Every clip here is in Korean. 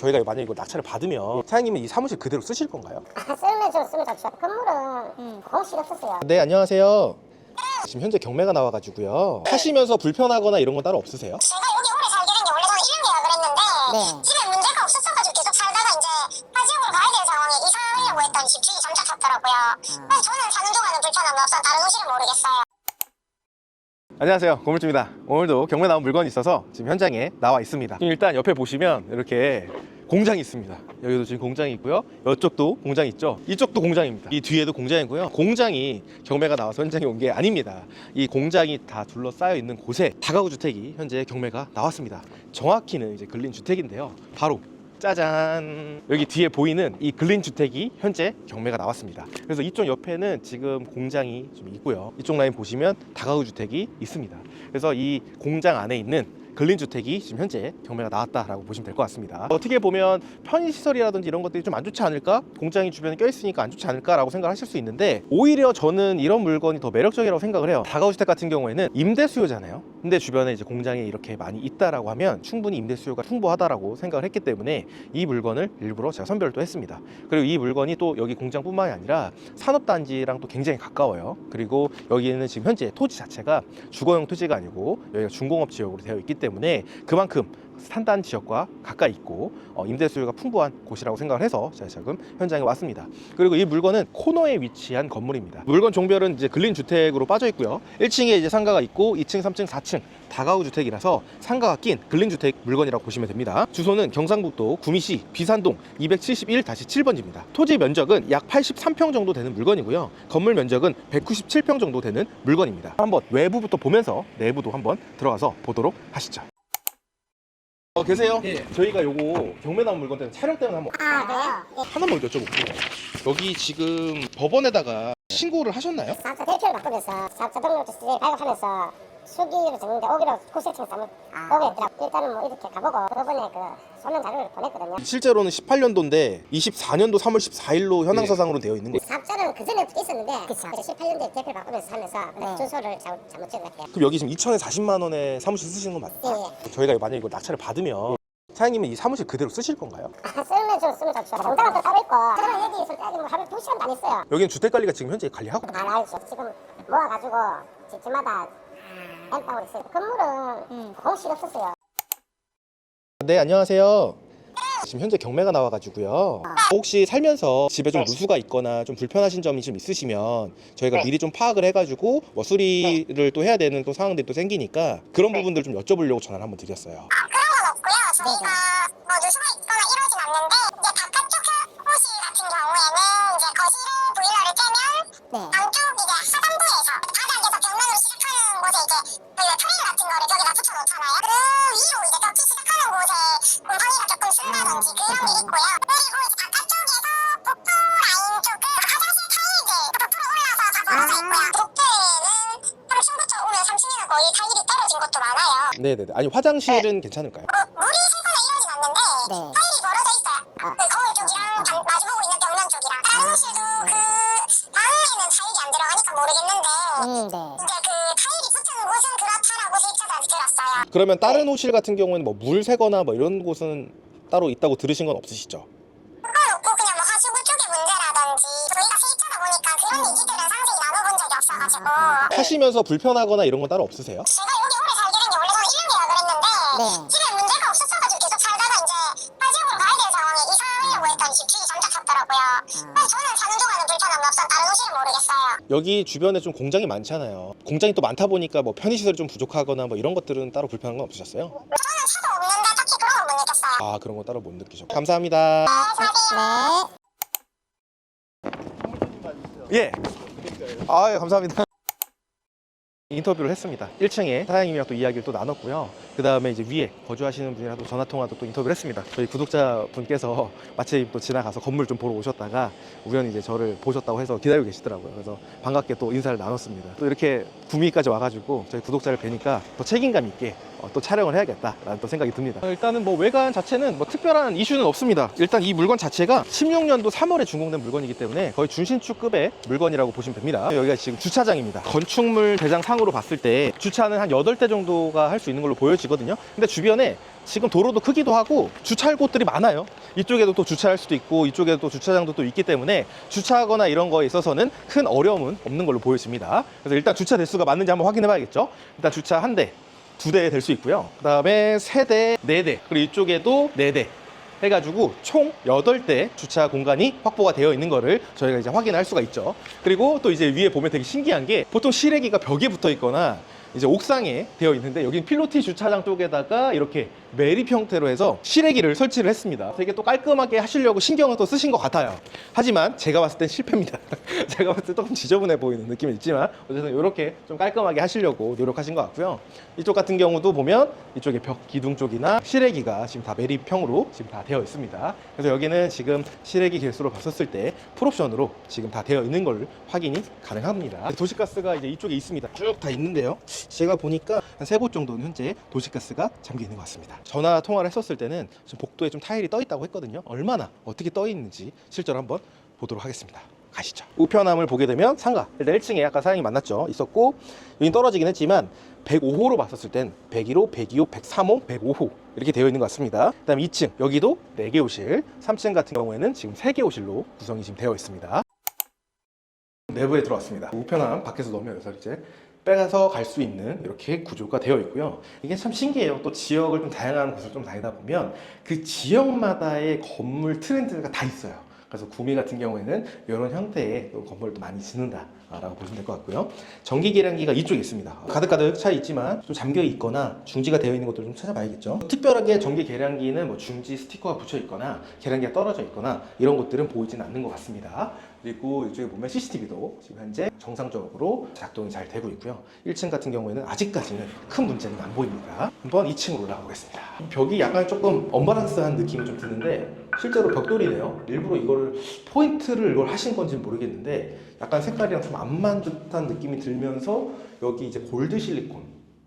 저희가 만약에 이거 낙찰을 받으면 사장님은 이 사무실 그대로 쓰실 건가요? 쓰면 좋습니다. 건물은 공실 없었어요. 네, 안녕하세요. 지금 현재 경매가 나와가지고요. 하시면서 불편하거나 이런 건 따로 없으세요? 제가 여기 오래 살게 된 게 원래 저는 1년이라 그랬는데 집에 문제가 없었어가지고 계속 살다가 이제 타 지역으로 가야 될 상황에 이사하려고 했더니 집주인이 잠적 탔더라고요. 그래서 저는 사는 동안은 불편함이 없어 다른 도시는 모르겠어요. 안녕하세요, 고물주입니다. 오늘도 경매 나온 물건이 있어서 지금 현장에 나와 있습니다. 일단 옆에 보시면 이렇게 공장이 있습니다. 여기도 지금 공장이 있고요. 이쪽도 공장이 있죠. 이쪽도 공장입니다. 이 뒤에도 공장이고요. 공장이 경매가 나와서 현장에 온 게 아닙니다. 이 공장이 다 둘러싸여 있는 곳에 다가구 주택이 현재 경매가 나왔습니다. 정확히는 이제 근린 주택인데요. 바로 짜잔! 여기 뒤에 보이는 이 근린 주택이 현재 경매가 나왔습니다. 그래서 이쪽 옆에는 지금 공장이 좀 있고요. 이쪽 라인 보시면 다가구 주택이 있습니다. 그래서 이 공장 안에 있는 근린주택이 지금 현재 경매가 나왔다라고 보시면 될 것 같습니다. 어떻게 보면 편의시설이라든지 이런 것들이 좀 안 좋지 않을까? 공장이 주변에 껴있으니까 안 좋지 않을까라고 생각하실 수 있는데 오히려 저는 이런 물건이 더 매력적이라고 생각을 해요. 다가구주택 같은 경우에는 임대 수요잖아요. 근데 주변에 이제 공장이 이렇게 많이 있다라고 하면 충분히 임대 수요가 풍부하다라고 생각을 했기 때문에 이 물건을 일부러 제가 선별을 또 했습니다. 그리고 이 물건이 또 여기 공장뿐만이 아니라 산업단지랑 또 굉장히 가까워요. 그리고 여기는 지금 현재 토지 자체가 주거용 토지가 아니고 여기가 중공업 지역으로 되어 있기 때문에 그만큼 산단 지역과 가까이 있고 임대 수요가 풍부한 곳이라고 생각을 해서 제가 지금 현장에 왔습니다. 그리고 이 물건은 코너에 위치한 건물입니다. 물건 종별은 이제 근린 주택으로 빠져 있고요. 1층에 이제 상가가 있고 2층, 3층, 4층 다가구 주택이라서 상가가 낀 근린 주택 물건이라고 보시면 됩니다. 주소는 경상북도 구미시 비산동 271-7번지입니다. 토지 면적은 약 83평 정도 되는 물건이고요. 건물 면적은 197평 정도 되는 물건입니다. 한번 외부부터 보면서 내부도 한번 들어가서 보도록 하시죠. 계세요? 예. 저희가 요거 경매 나온 물건 때문에 촬영 때문에 한번 그래요? 하나만 여쭤볼게요. 여기 지금 법원에다가 신고를 하셨나요? 사업자 대표를 바꾸면서 사업자 등록증 발급하면서 수기로 적는데 오기로 구세청에서 오기했더라고. 일단은 뭐 이렇게 가보고 법원에 그 소명 자료를 보냈거든요. 실제로는 18년도인데 24년도 3월 14일로 현황사상으로 되어 있는 거예요. 사업자는 그 전에부터 있었는데 18년도에 대표를 바꾸면서 하면서 주소를 잘못 찍은 것 같아요. 그럼 여기 지금 2,040만 원에 사무실 쓰시는 건 맞나요? 예. 저희가 만약에 이거 낙찰을 받으면 사장님은 이 사무실 그대로 쓰실 건가요? 쓰면 좋죠. 공장은 또 따로 있고 그런 얘기 있을 때는 뭐 하루 2시간도 안 있어요. 여기는 주택관리가 지금 현재 관리하고 다 알죠. 지금 모아가지고 집마다 엠빵으로 있어요. 건물은 공실 없었어요. 네, 안녕하세요. 지금 현재 경매가 나와가지고요. 혹시 살면서 집에 좀 누수가 있거나 좀 불편하신 점이 좀 있으시면 저희가 미리 좀 파악을 해가지고 뭐 수리를 또 해야 되는 또 상황들이 또 생기니까 그런 부분들 좀 여쭤보려고 전화를 한번 드렸어요. 그런 건 없고요. 저희가 뭐 누수가 있거나 이러진 않는데 이제 바깥쪽 호실 같은 경우에는 이제 거실에 보일러를 떼면 안쪽 이제 하단부에서 바닥에서 벽면으로 시작하는 곳에 이제 그 트레이 같은 거를 저기다 붙여놓잖아요. 그 위로 이제 벽지 시작하는 곳에 곰팡이가 조금 쓴다든지 그런 게 있고요. 그리고 이제 바깥쪽에서 복도 라인 쪽은 화장실 타일들 부풀어 올라서 다 벌어져 있고요. 복도에는 하루 층부터 오면 3층에는 거의 타일이 떨어진 곳도 많아요. 네네네. 아니 화장실은 괜찮을까요? 물이 새거나 이러진 않는데 타일이 벌어져 있어요. 그 거울 쪽이랑 마주보고 있는 벽면 쪽이랑 화장실도 그 방에는 타일이 안 들어가니까 모르겠는데 이제 그 타일이 붙는 곳은 그렇다라고 세입자들한테 들었어요. 그러면 다른 호실 같은 경우에는 뭐 물 새거나 뭐 이런 곳은 따로 있다고 들으신 건 없으시죠? 그건 없고 그냥 뭐 하수구 쪽의 문제라든지 저희가 세입자다 보니까 그런 얘기들은 상세히 나눠본 적이 없어가지고 하시면서 불편하거나 이런 건 따로 없으세요? 제가 여기 오래 살게 된 게 원래 저는 1년이라 그랬는데 집에 문제가 없었어가지고 계속 살다가 이제 타 지역으로 가야 될 상황에 이사하려고 했더니 집주인이 잠적 탔더라고요. 그래서 저는 사는 동안은 불편함이 없어 다른 도시는 모르겠어요. 여기 주변에 좀 공장이 많잖아요. 공장이 또 많다 보니까 뭐 편의시설이 좀 부족하거나 뭐 이런 것들은 따로 불편한 건 없으셨어요? 저는 차도 없는데 딱히 그런 건 못 느꼈어요. 아, 그런 거 따로 못 느끼셨고. 감사합니다. 예. 아, 예, 감사합니다. 인터뷰를 했습니다. 1층에 사장님이랑 또 이야기를 또 나눴고요. 그 다음에 이제 위에 거주하시는 분이랑 또 전화통화도 또 인터뷰를 했습니다. 저희 구독자분께서 마침 또 지나가서 건물 좀 보러 오셨다가 우연히 이제 저를 보셨다고 해서 기다리고 계시더라고요. 그래서 반갑게 또 인사를 나눴습니다. 또 이렇게 구미까지 와가지고 저희 구독자를 뵈니까 더 책임감 있게 또 촬영을 해야겠다라는 또 생각이 듭니다. 일단은 뭐 외관 자체는 뭐 특별한 이슈는 없습니다. 일단 이 물건 자체가 16년도 3월에 준공된 물건이기 때문에 거의 준신축급의 물건이라고 보시면 됩니다. 여기가 지금 주차장입니다. 건축물 대장 상으로 봤을 때 주차는 한 8대 정도가 할 수 있는 걸로 보여지거든요. 근데 주변에 지금 도로도 크기도 하고 주차할 곳들이 많아요. 이쪽에도 또 주차할 수도 있고 이쪽에도 또 주차장도 또 있기 때문에 주차하거나 이런 거에 있어서는 큰 어려움은 없는 걸로 보여집니다. 그래서 일단 주차 대수가 맞는지 한번 확인해 봐야겠죠. 일단 주차 한 대, 두 대 될 수 있고요. 그 다음에 세 대, 네 대, 그리고 이쪽에도 네 대 해가지고 총 8대 주차 공간이 확보가 되어 있는 거를 저희가 이제 확인할 수가 있죠. 그리고 또 이제 위에 보면 되게 신기한 게 보통 실외기가 벽에 붙어 있거나 이제 옥상에 되어 있는데 여기는 필로티 주차장 쪽에다가 이렇게 매립 형태로 해서 실외기를 설치를 했습니다. 되게 또 깔끔하게 하시려고 신경을 또 쓰신 것 같아요. 하지만 제가 봤을 땐 실패입니다. 제가 봤을 때 조금 지저분해 보이는 느낌은 있지만 어쨌든 이렇게 좀 깔끔하게 하시려고 노력하신 것 같고요. 이쪽 같은 경우도 보면 이쪽에 벽 기둥 쪽이나 실외기가 지금 다 매립형으로 지금 다 되어 있습니다. 그래서 여기는 지금 실외기 개수로 봤었을 때 풀옵션으로 지금 다 되어 있는 걸 확인이 가능합니다. 도시가스가 이제 이쪽에 있습니다. 쭉 다 있는데요. 제가 보니까 한 3곳 정도는 현재 도시가스가 잠겨 있는 것 같습니다. 전화 통화를 했었을 때는 지금 복도에 좀 타일이 떠 있다고 했거든요. 얼마나 어떻게 떠 있는지 실제로 한번 보도록 하겠습니다. 가시죠. 우편함을 보게 되면 상가 일단 1층에 아까 사장님 만났죠. 있었고 여긴 떨어지긴 했지만 105호로 봤었을 땐 101호, 102호, 103호, 105호 이렇게 되어 있는 것 같습니다. 그 다음 2층 여기도 4개 호실, 3층 같은 경우에는 지금 3개 호실로 구성이 지금 되어 있습니다. 내부에 들어왔습니다. 우편함 밖에서 넣으면 여기서 이제 빼서 갈 수 있는 이렇게 구조가 되어 있고요. 이게 참 신기해요. 또 지역을 좀 다양한 곳을 좀 다니다 보면 그 지역마다의 건물 트렌드가 다 있어요. 그래서 구미 같은 경우에는 이런 형태의 건물도 많이 짓는다라고 보시면 될 것 같고요. 전기 계량기가 이쪽에 있습니다. 가득가득 차 있지만 좀 잠겨 있거나 중지가 되어 있는 것들을 좀 찾아봐야겠죠. 특별하게 전기 계량기는 뭐 중지 스티커가 붙여 있거나 계량기가 떨어져 있거나 이런 것들은 보이지는 않는 것 같습니다. 그리고 이쪽에 보면 CCTV도 지금 현재 정상적으로 작동이 잘 되고 있고요. 1층 같은 경우에는 아직까지는 큰 문제는 안 보입니다. 한번 2층으로 올라가 보겠습니다. 벽이 약간 조금 언밸런스한 느낌이 좀 드는데 실제로 벽돌이네요. 일부러 이거를 포인트를 이걸 하신 건지 모르겠는데 약간 색깔이랑 좀 안 맞는 듯한 느낌이 들면서 여기 이제 골드 실리콘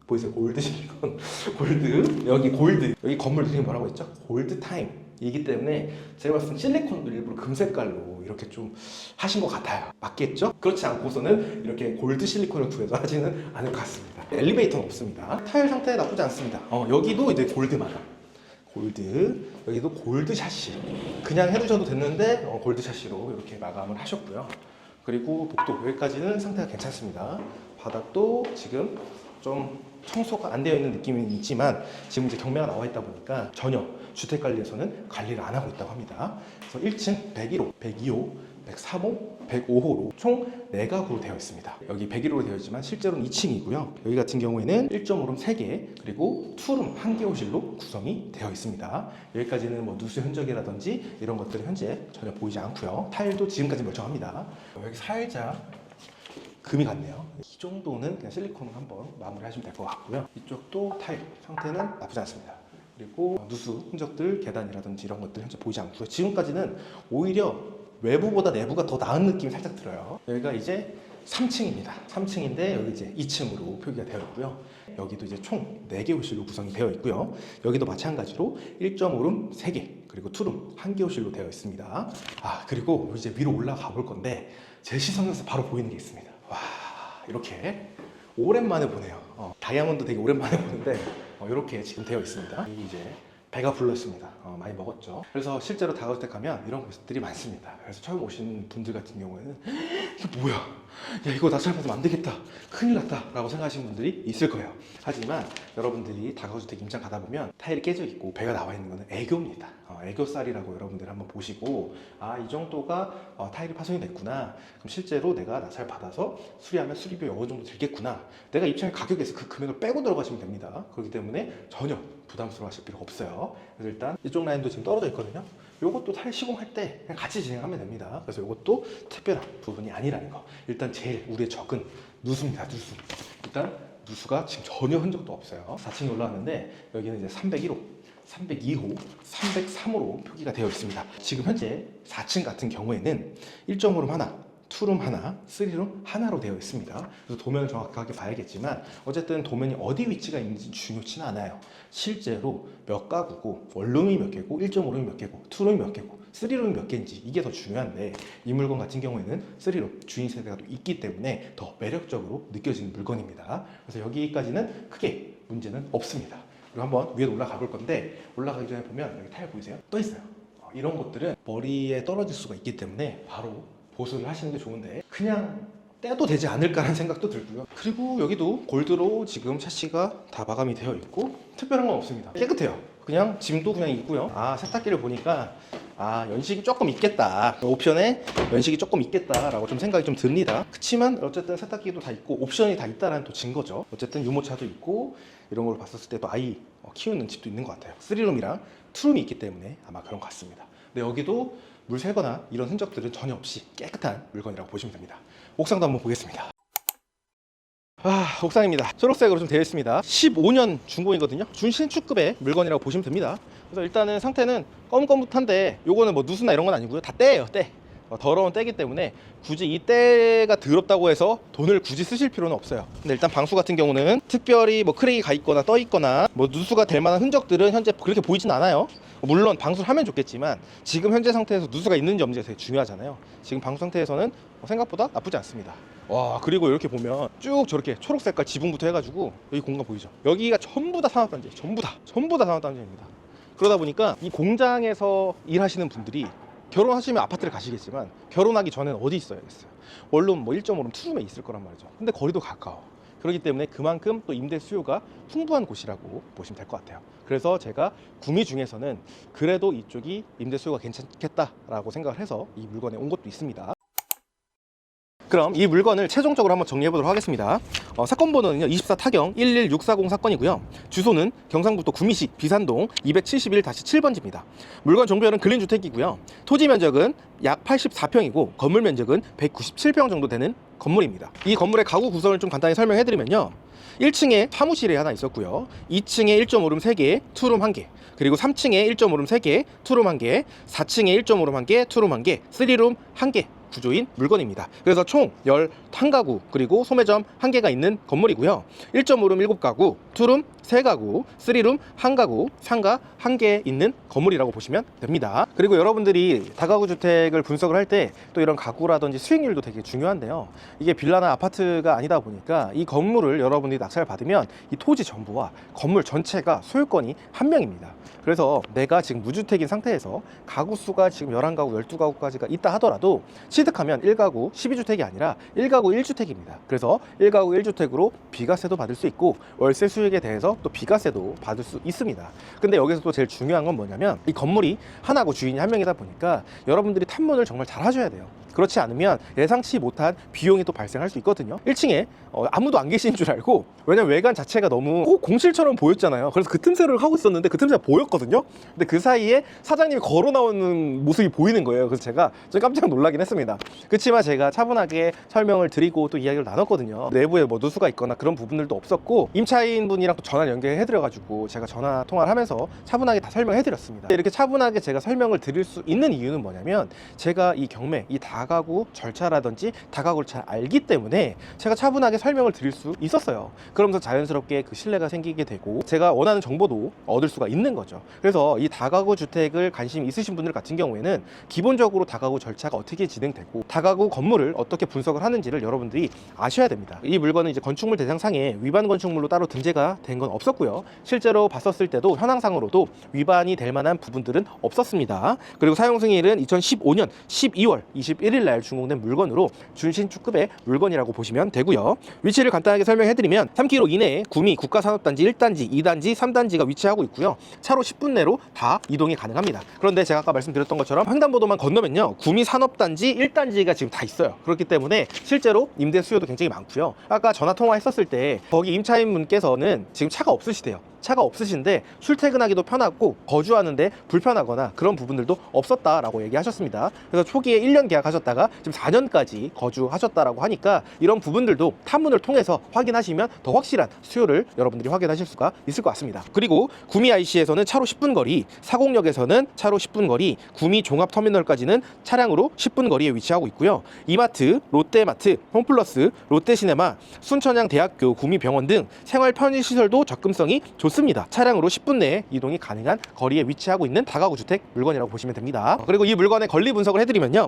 보이세요? 골드 실리콘 골드 여기 골드 여기 건물 이름이 뭐라고 했죠? 골드 타임 이기 때문에 제가 봤을 때 실리콘을 일부러 금색깔로 이렇게 좀 하신 것 같아요. 맞겠죠? 그렇지 않고서는 이렇게 골드 실리콘을 구해서 하지는 않을 것 같습니다. 엘리베이터는 없습니다. 타일 상태 나쁘지 않습니다. 여기도 이제 골드마다 골드 여기도 골드 샤시 그냥 해두셔도 됐는데 골드 샤시로 이렇게 마감을 하셨고요. 그리고 복도 여기까지는 상태가 괜찮습니다. 바닥도 지금 좀 청소가 안 되어 있는 느낌은 있지만 지금 이제 경매가 나와 있다 보니까 전혀 주택관리에서는 관리를 안 하고 있다고 합니다. 그래서 1층 101호, 102호, 103호, 105호로 총 4가구로 되어 있습니다. 여기 101호로 되어 있지만 실제로는 2층이고요. 여기 같은 경우에는 1.5룸 3개 그리고 2룸 1개 호실로 구성이 되어 있습니다. 여기까지는 뭐 누수 흔적이라든지 이런 것들은 현재 전혀 보이지 않고요. 타일도 지금까지 멀쩡합니다. 여기 살짝 금이 같네요. 이 정도는 그냥 실리콘을 한번 마무리 하시면 될 것 같고요. 이쪽도 타일 상태는 나쁘지 않습니다. 그리고 누수 흔적들 계단이라든지 이런 것들 현재 보이지 않고요. 지금까지는 오히려 외부보다 내부가 더 나은 느낌이 살짝 들어요. 여기가 이제 3층입니다. 3층인데 여기 이제 2층으로 표기가 되어 있고요. 여기도 이제 총 4개 호실로 구성이 되어 있고요. 여기도 마찬가지로 1.5룸 3개 그리고 2룸 1개 호실로 되어 있습니다. 그리고 이제 위로 올라가 볼 건데 제 시선에서 바로 보이는 게 있습니다. 와, 이렇게 오랜만에 보네요. 다이아몬드 되게 오랜만에 보는데 이렇게 지금 되어 있습니다. 여기 이제 배가 불렀습니다. 많이 먹었죠. 그래서 실제로 다가올 때 가면 이런 모습들이 많습니다. 그래서 처음 오신 분들 같은 경우에는 이게 뭐야? 야, 이거 나살 받으면 안 되겠다. 큰일 났다. 라고 생각하시는 분들이 있을 거예요. 하지만 여러분들이 다가구주택 임장 가다 보면 타일이 깨져 있고 배가 나와 있는 거는 애교입니다. 애교살이라고 여러분들 한번 보시고 이 정도가 타일이 파손이 됐구나. 그럼 실제로 내가 나살 받아서 수리하면 수리비 어느 정도 들겠구나. 내가 입찰 가격에서 그 금액을 빼고 들어가시면 됩니다. 그렇기 때문에 전혀 부담스러워 하실 필요가 없어요. 그래서 일단 이쪽 라인도 지금 떨어져 있거든요. 요것도 타일 시공할 때 그냥 같이 진행하면 됩니다. 그래서 요것도 특별한 부분이 아니라는 거. 일단 제일 우리의 적은 누수입니다. 누수. 일단 누수가 지금 전혀 흔적도 없어요. 4층에 올라왔는데 여기는 이제 301호, 302호, 303호로 표기가 되어 있습니다. 지금 현재 4층 같은 경우에는 1.5룸 하나, 2룸 하나, 3룸 하나로 되어 있습니다. 그래서 도면을 정확하게 봐야겠지만 어쨌든 도면이 어디 위치가 있는지 중요치는 않아요. 실제로 몇 가구고 원룸이 몇 개고 1.5룸이 몇 개고 2룸이 몇 개고 3룸이 몇 개인지 이게 더 중요한데 이 물건 같은 경우에는 3룸 주인 세대가 또 있기 때문에 더 매력적으로 느껴지는 물건입니다. 그래서 여기까지는 크게 문제는 없습니다. 그리고 한번 위에 올라가 볼 건데, 올라가기 전에 보면 여기 타일 보이세요? 떠 있어요. 이런 것들은 머리에 떨어질 수가 있기 때문에 바로 보수를 하시는 게 좋은데, 그냥 떼도 되지 않을까라는 생각도 들고요. 그리고 여기도 골드로 지금 샤시가 다 마감이 되어 있고 특별한 건 없습니다. 깨끗해요. 그냥 짐도 그냥 있고요. 세탁기를 보니까 연식이 조금 있겠다, 옵션에 연식이 조금 있겠다라고 좀 생각이 좀 듭니다. 그치만 어쨌든 세탁기도 다 있고 옵션이 다 있다라는 또 증거죠. 어쨌든 유모차도 있고 이런 걸 봤었을 때 또 아이 키우는 집도 있는 것 같아요. 3룸이랑 2룸이 있기 때문에 아마 그런 것 같습니다. 근데 여기도 물 새거나 이런 흔적들은 전혀 없이 깨끗한 물건이라고 보시면 됩니다. 옥상도 한번 보겠습니다. 옥상입니다. 초록색으로 좀 되어 있습니다. 15년 준공이거든요. 준신축급의 물건이라고 보시면 됩니다. 그래서 일단은 상태는 거뭇거뭇한데, 요거는 뭐 누수나 이런 건 아니고요. 다 때예요, 때. 더러운 때이기 때문에 굳이 이 때가 더럽다고 해서 돈을 굳이 쓰실 필요는 없어요. 근데 일단 방수 같은 경우는 특별히 뭐 크랙이 가 있거나 떠 있거나 뭐 누수가 될 만한 흔적들은 현재 그렇게 보이진 않아요. 물론 방수를 하면 좋겠지만 지금 현재 상태에서 누수가 있는지 없는지가 되게 중요하잖아요. 지금 방수 상태에서는 생각보다 나쁘지 않습니다. 그리고 이렇게 보면 쭉 저렇게 초록 색깔 지붕부터 해가지고 여기 공간 보이죠? 여기가 전부 다 산업단지, 전부 다 산업단지입니다. 그러다 보니까 이 공장에서 일하시는 분들이 결혼하시면 아파트를 가시겠지만 결혼하기 전에는 어디 있어야겠어요? 원룸 뭐 1.5룸, 2룸에 있을 거란 말이죠. 근데 거리도 가까워. 그렇기 때문에 그만큼 또 임대 수요가 풍부한 곳이라고 보시면 될 것 같아요. 그래서 제가 구미 중에서는 그래도 이쪽이 임대 수요가 괜찮겠다라고 생각을 해서 이 물건에 온 것도 있습니다. 그럼 이 물건을 최종적으로 한번 정리해 보도록 하겠습니다. 사건 번호는요 24 타경 11640 사건이고요. 주소는 경상북도 구미시 비산동 271-7번지입니다. 물건 종별은 근린주택이고요. 토지 면적은 약 84평이고 건물 면적은 197평 정도 되는 건물입니다. 이 건물의 가구 구성을 좀 간단히 설명해 드리면요, 1층에 사무실이 하나 있었고요, 2층에 1.5룸 3개, 투룸 1개, 그리고 3층에 1.5룸 3개, 투룸 1개, 4층에 1.5룸 1개, 투룸 1개, 3룸 1개 구조인 물건입니다. 그래서 총 11가구, 그리고 소매점 1개가 있는 건물이고요. 1.5룸 7가구, 투룸 3가구, 3룸 1가구, 상가 1개 있는 건물이라고 보시면 됩니다. 그리고 여러분들이 다가구 주택을 분석을 할 때 또 이런 가구라든지 수익률도 되게 중요한데요, 이게 빌라나 아파트가 아니다 보니까 이 건물을 여러분들이 낙찰을 받으면 이 토지 전부와 건물 전체가 소유권이 한 명입니다. 그래서 내가 지금 무주택인 상태에서 가구 수가 지금 11가구, 12가구까지가 있다 하더라도 취득하면 1가구 12주택이 아니라 1가구 1주택입니다. 그래서 1가구 1주택으로 비과세도 받을 수 있고 월세 수익에 대해서 또 비과세도 받을 수 있습니다. 근데 여기서 또 제일 중요한 건 뭐냐면, 이 건물이 하나고 주인이 한 명이다 보니까 여러분들이 탐문을 정말 잘 하셔야 돼요. 그렇지 않으면 예상치 못한 비용이 또 발생할 수 있거든요. 1층에 아무도 안 계신 줄 알고, 왜냐면 외관 자체가 너무 공실처럼 보였잖아요. 그래서 그 틈새를 하고 있었는데 그 틈새가 보였거든요. 근데 그 사이에 사장님이 걸어 나오는 모습이 보이는 거예요. 그래서 제가 좀 깜짝 놀라긴 했습니다. 그렇지만 제가 차분하게 설명을 드리고 또 이야기를 나눴거든요. 내부에 뭐 누수가 있거나 그런 부분들도 없었고, 임차인 분이랑 또 전화 연결해드려가지고 제가 전화 통화를 하면서 차분하게 다 설명해드렸습니다. 이렇게 차분하게 제가 설명을 드릴 수 있는 이유는 뭐냐면, 제가 이 경매, 이 다가구 절차라든지 다가구를 잘 알기 때문에 제가 차분하게 설명을 드릴 수 있었어요. 그러면서 자연스럽게 그 신뢰가 생기게 되고 제가 원하는 정보도 얻을 수가 있는 거죠. 그래서 이 다가구 주택을 관심 있으신 분들 같은 경우에는 기본적으로 다가구 절차가 어떻게 진행되고 다가구 건물을 어떻게 분석을 하는지를 여러분들이 아셔야 됩니다. 이 물건은 이제 건축물 대상상에 위반 건축물로 따로 등재가 된 건 없었고요. 실제로 봤었을 때도 현황상으로도 위반이 될 만한 부분들은 없었습니다. 그리고 사용 승인일은 2015년 12월 21일 날 준공된 물건으로 준신축급의 물건이라고 보시면 되고요. 위치를 간단하게 설명해드리면 3km 이내에 구미 국가산업단지 1단지, 2단지, 3단지가 위치하고 있고요. 차로 10분 내로 다 이동이 가능합니다. 그런데 제가 아까 말씀드렸던 것처럼 횡단보도만 건너면요, 구미 산업단지 1단지가 지금 다 있어요. 그렇기 때문에 실제로 임대 수요도 굉장히 많고요. 아까 전화 통화했었을 때 거기 임차인분께서는 지금 차가 없으시대요. 차가 없으신데 출퇴근하기도 편하고 거주하는데 불편하거나 그런 부분들도 없었다라고 얘기하셨습니다. 그래서 초기에 1년 계약하셨다가 지금 4년까지 거주하셨다라고 하니까 이런 부분들도 탐문을 통해서 확인하시면 더 확실한 수요를 여러분들이 확인하실 수가 있을 것 같습니다. 그리고 구미 IC에서는 차로 10분 거리, 사곡역에서는 차로 10분 거리, 구미 종합터미널까지는 차량으로 10분 거리에 위치하고 있고요. 이마트, 롯데마트, 홈플러스, 롯데시네마, 순천향대학교, 구미병원 등 생활 편의시설도 접근성이 좋습니다. 차량으로 10분 내에 이동이 가능한 거리에 위치하고 있는 다가구 주택 물건이라고 보시면 됩니다. 그리고 이 물건의 권리 분석을 해드리면요,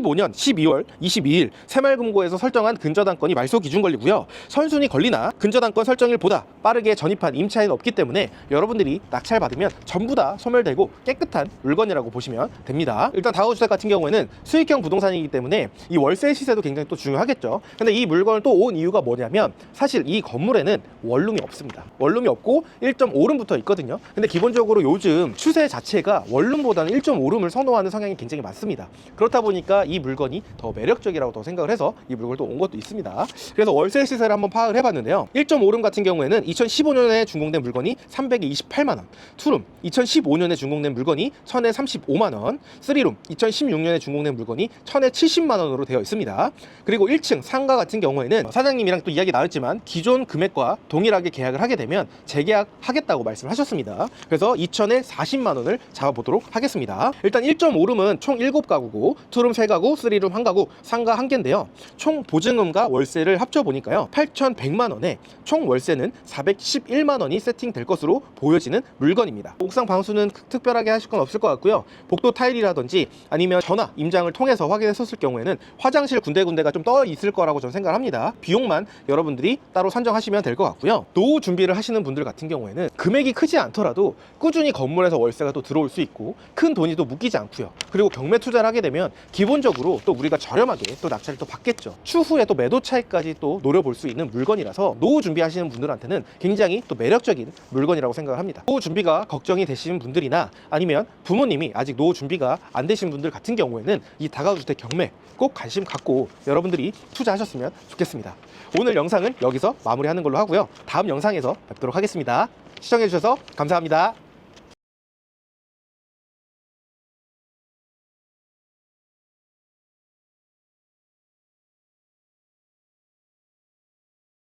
2015년 12월 22일 새마을금고에서 설정한 근저당권이 말소 기준 권리고요. 선순위 권리나 근저당권 설정일보다 빠르게 전입한 임차인은 없기 때문에 여러분들이 낙찰 받으면 전부 다 소멸되고 깨끗한 물건이라고 보시면 됩니다. 일단 다가구주택 같은 경우에는 수익형 부동산이기 때문에 이 월세 시세도 굉장히 또 중요하겠죠. 근데 이 물건을 또 온 이유가 뭐냐면 사실 이 건물에는 원룸이 없습니다. 원룸이 없고 1.5룸 붙어 있거든요. 근데 기본적으로 요즘 추세 자체가 원룸보다는 1.5룸을 선호하는 성향이 굉장히 많습니다. 그렇다 보니까 이 물건이 더 매력적이라고 더 생각을 해서 이 물건을 또 온 것도 있습니다. 그래서 월세 시세를 한번 파악을 해봤는데요. 1.5룸 같은 경우에는 2015년에 준공된 물건이 328만원, 투룸 2015년에 준공된 물건이 1000에 35만원, 3룸 2016년에 준공된 물건이 1000에 70만원으로 되어 있습니다. 그리고 1층 상가 같은 경우에는 사장님이랑 또 이야기 나눴지만 기존 금액과 동일하게 계약을 하게 되면 재계약하겠다고 말씀을 하셨습니다. 그래서 2000에 40만원을 잡아보도록 하겠습니다. 일단 1.5룸은 총 7가구고 투룸 3가구, 3룸 1가구, 상가 1개인데요. 총 보증금과 월세를 합쳐보니까요 8,100만원에 총 월세는 411만원이 세팅될 것으로 보여지는 물건입니다. 옥상 방수는 특별하게 하실 건 없을 것 같고요. 복도 타일이라든지 아니면 전화 임장을 통해서 확인했었을 경우에는 화장실 군데군데가 좀 떠 있을 거라고 저는 생각을 합니다. 비용만 여러분들이 따로 산정하시면 될 것 같고요. 노후 준비를 하시는 분들 같은 경우에는 금액이 크지 않더라도 꾸준히 건물에서 월세가 또 들어올 수 있고 큰 돈이 또 묶이지 않고요. 그리고 경매 투자를 하게 되면 기본적으로 또 우리가 저렴하게 또 낙찰을 또 받겠죠. 추후에 또 매도 차익까지 또 노려볼 수 있는 물건이라서 노후 준비하시는 분들한테는 굉장히 또 매력적인 물건이라고 생각을 합니다. 노후 준비가 걱정이 되시는 분들이나 아니면 부모님이 아직 노후 준비가 안 되신 분들 같은 경우에는 이 다가구주택 경매 꼭 관심 갖고 여러분들이 투자하셨으면 좋겠습니다. 오늘 영상은 여기서 마무리하는 걸로 하고요. 다음 영상에서 뵙도록 하겠습니다. 시청해주셔서 감사합니다.